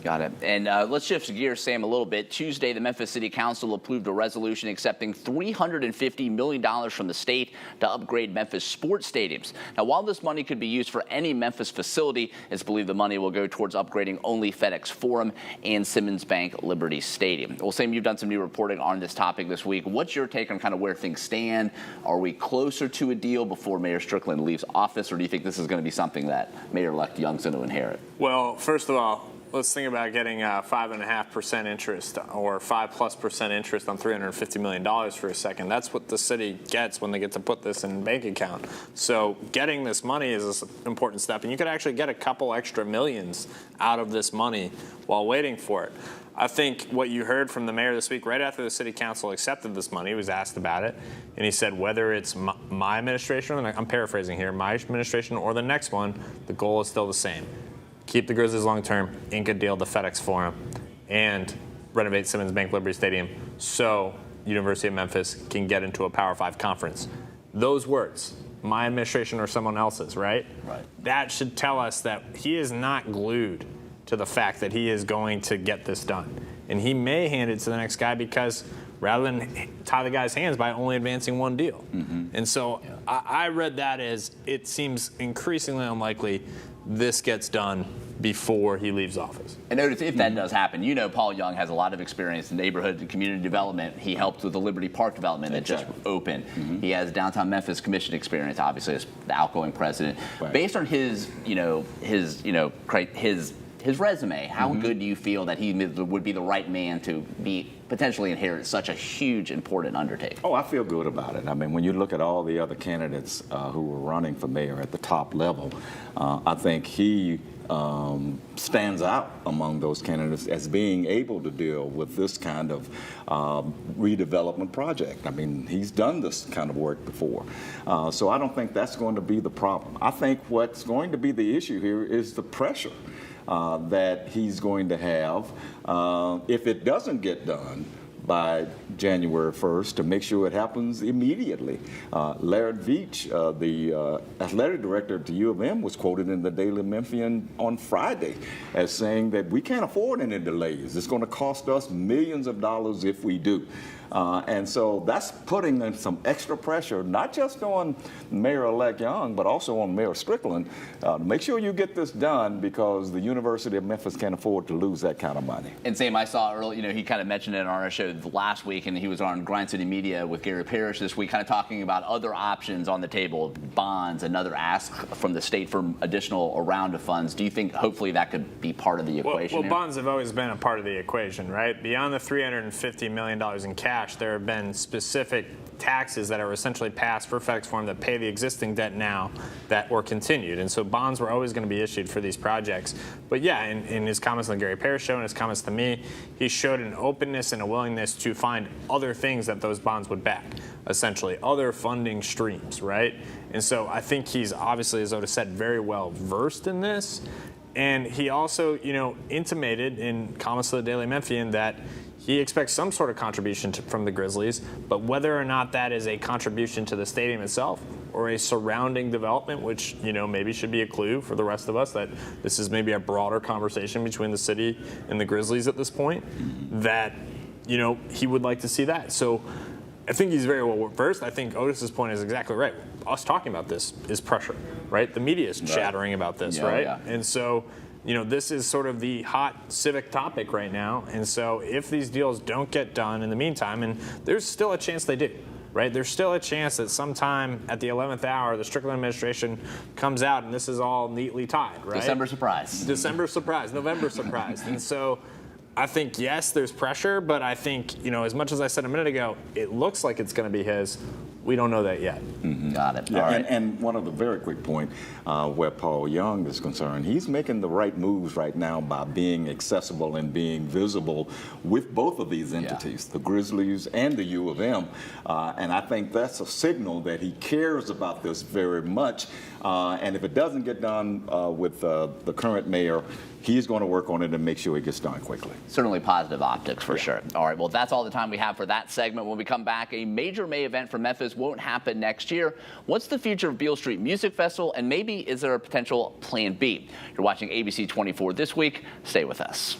Got it. And let's shift gears, Sam, a little bit. Tuesday, the Memphis City Council approved a resolution accepting $350 million from the state to upgrade Memphis sports stadiums. Now, while this money could be used for any Memphis facility, it's believed the money will go towards upgrading only FedEx Forum and Simmons Bank Liberty Stadium. Well, Sam, you've done some new reporting on this topic this week. What's your take on kind of where things stand? Are we closer to a deal before Mayor Strickland leaves office, or do you think this is going to be something that Mayor-elect Young's going to inherit? Well, first of all, let's think about getting 5.5% interest or 5+% interest on $350 million for a second. That's what the city gets when they get to put this in a bank account. So getting this money is an important step, and you could actually get a couple extra millions out of this money while waiting for it. I think what you heard from the mayor this week, right after the city council accepted this money, he was asked about it, and he said whether it's my administration, I'm paraphrasing here, my administration or the next one, the goal is still the same. Keep the Grizzlies long-term, ink a deal to FedEx Forum, and renovate Simmons Bank Liberty Stadium so University of Memphis can get into a Power 5 conference. Those words, my administration or someone else's, right? Right. That should tell us that he is not glued to the fact that he is going to get this done. And he may hand it to the next guy because rather than tie the guy's hands by only advancing one deal. And so I read that as it seems increasingly unlikely this gets done before he leaves office. And notice if that does happen, you know Paul Young has a lot of experience in neighborhood and community development. He helped with the Liberty Park development that just opened. He has downtown Memphis commission experience, obviously, as the outgoing president. Right. Based on his resume, how good do you feel that he would be the right man to be potentially inherit such a huge, important undertaking? Oh, I feel good about it. I mean, when you look at all the other candidates who were running for mayor at the top level, I think he stands out among those candidates as being able to deal with this kind of redevelopment project. I mean, he's done this kind of work before. So I don't think that's going to be the problem. I think what's going to be the issue here is the pressure that he's going to have if it doesn't get done by January 1st, to make sure it happens immediately. Larry Veach, the athletic director at the U of M, was quoted in the Daily Memphian on Friday as saying that we can't afford any delays. It's going to cost us millions of dollars if we do. And so that's putting in some extra pressure, not just on Mayor-elect Young, but also on Mayor Strickland. Make sure you get this done because the University of Memphis can't afford to lose that kind of money. And Sam, I saw earlier, he kind of mentioned it on our show last week, and he was on Grind City Media with Gary Parrish this week, kind of talking about other options on the table, bonds, another ask from the state for additional round of funds. Do you think hopefully that could be part of the equation? Well, bonds have always been a part of the equation, right? Beyond the $350 million in cash, there have been specific taxes that are essentially passed for FedEx Forum that pay the existing debt now that were continued. And so bonds were always going to be issued for these projects. But yeah, in his comments on the Gary Parrish show and his comments to me, he showed an openness and a willingness to find other things that those bonds would back, essentially other funding streams, right? And so I think he's obviously, as Otis said, very well versed in this. And he also, intimated in comments to the Daily Memphian that he expects some sort of contribution from the Grizzlies, but whether or not that is a contribution to the stadium itself or a surrounding development, which, maybe should be a clue for the rest of us that this is maybe a broader conversation between the city and the Grizzlies at this point, that, he would like to see that. So I think he's very well versed. I think Otis's point is exactly right. Us talking about this is pressure, right? The media is chattering about this, right? Yeah. And so, this is sort of the hot civic topic right now. And so if these deals don't get done in the meantime, and there's still a chance they do, right? There's still a chance that sometime at the 11th hour, the Strickland administration comes out and this is all neatly tied, right? December surprise. December surprise, November surprise. And so I think, yes, there's pressure, but I think, as much as I said a minute ago, it looks like it's going to be his. We don't know that yet. Got it. Yeah, all right. and one other very quick point where Paul Young is concerned, he's making the right moves right now by being accessible and being visible with both of these entities, the Grizzlies and the U of M. And I think that's a signal that he cares about this very much. And if it doesn't get done with the current mayor, he's going to work on it and make sure it gets done quickly. Certainly positive optics for sure. All right, well, that's all the time we have for that segment. When we come back, a major May event for Memphis won't happen next year. What's the future of Beale Street Music Festival, and maybe is there a potential plan B? You're watching ABC 24 This Week. Stay with us.